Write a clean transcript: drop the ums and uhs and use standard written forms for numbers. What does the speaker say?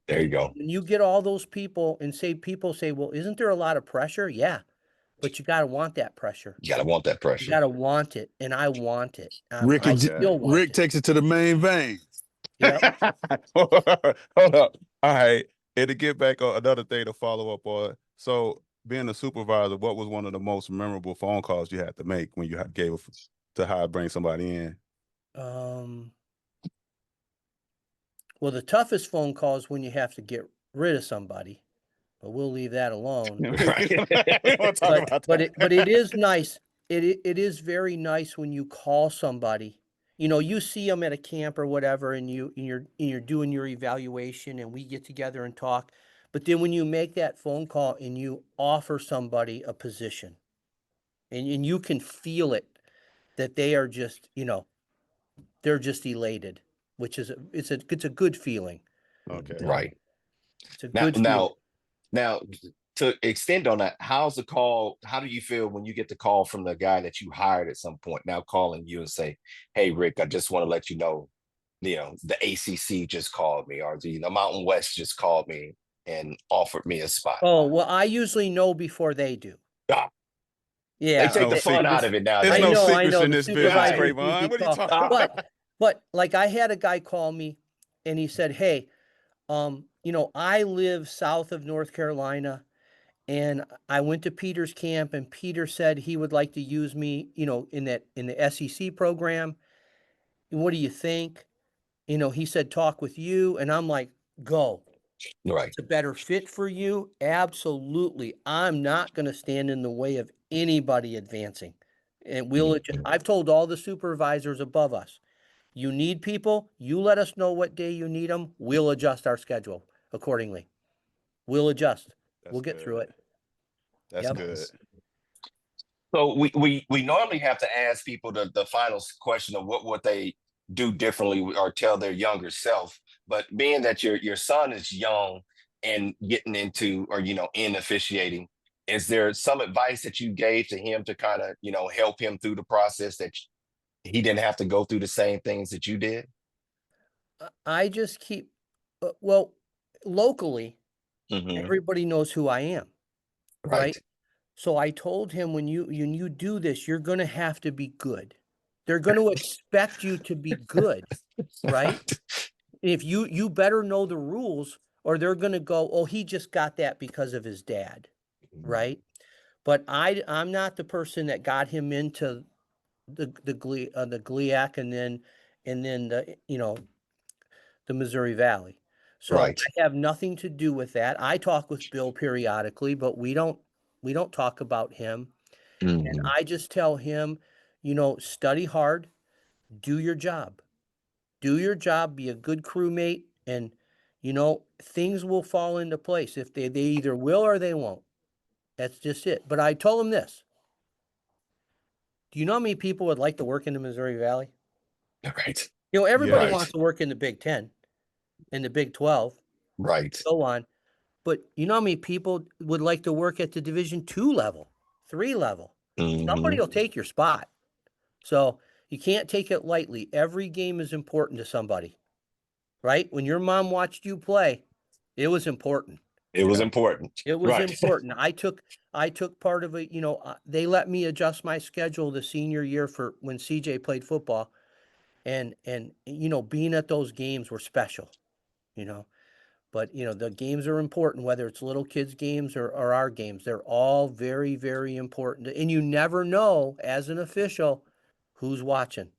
There you go. When you get all those people and people say, well, isn't there a lot of pressure? Yeah, but you got to want that pressure. You gotta want that You pressure. got to want it. And I want it. Rick I and still want Rick it. takes it to the main vein. Yep. Hold up. All right. And to get back on another thing to follow up on. So being a supervisor, what was one of the most memorable phone calls you had to make when you gave to bring somebody in? Well, the toughest phone call is when you have to get rid of somebody, but we'll leave that alone. Right. We won't talk about that. But it is nice. It is very nice when you call somebody. You know, you see them at a camp or whatever, and you're doing your evaluation, and we get together and talk. But then when you make that phone call and you offer somebody a position, and you can feel it that they are just, they're just elated, which is it's a good feeling. Okay. Right. It's a good feeling. Now, to extend on that, how's the call? How do you feel when you get the call from the guy that you hired at some point, now calling you and say, "Hey, Rick, I just want to let you know, the ACC just called me, or the Mountain West just called me and offered me a spot." Oh, well, I usually know before they do. Ah, Yeah. they take no the fun secrets. out of it now. There's I no know, secrets in the this business, supervisors Trayvon. usually What are you call. talking about? But like I had a guy call me and he said, "Hey, I live south of North Carolina and I went to Peter's camp and Peter said he would like to use me, in the SEC program. What do you think?" He said, "Talk with you." And I'm like, "Go. Right. It's a better fit for you. Absolutely. I'm not going to stand in the way of anybody advancing. And I've told all the supervisors above us, you need people, you let us know what day you need them. We'll adjust our schedule accordingly. We'll adjust. We'll get through it. That's Yep. good. So we normally have to ask people the final question of what would they do differently or tell their younger self. But being that your son is young and getting into or in officiating, is there some advice that you gave to him to kind of help him through the process that he didn't have to go through the same things that you did? I just keep, well, locally, Mhm. everybody knows who I am, right? Right. So I told him when you do this, you're going to have to be good. They're going to expect you to be good, right? If you better know the rules or they're going to go, "Oh, he just got that because of his dad." Right? But I'm not the person that got him into the GLIAC and then the Missouri Valley. So Right. I have nothing to do with that. I talk with Bill periodically, but we don't talk about him. And Mhm. I just tell him, study hard, do your job. Do your job, be a good crewmate, and things will fall into place. If they either will or they won't. That's just it. But I told him this. Do you know how many people would like to work in the Missouri Valley? Right. Everybody Yes. wants to work in the Big 10, in the Big 12, Right. so on. But you know how many people would like to work at the Division 2 level, 3 level? Somebody Mhm. will take your spot. So you can't take it lightly. Every game is important to somebody, right? When your mom watched you play, it was important. It was important. It was Right. important. I took part of it, they let me adjust my schedule the senior year for when CJ played football. And being at those games were special, you know. But the games are important, whether it's little kids' games or our games. They're all very, very important. And you never know as an official who's watching.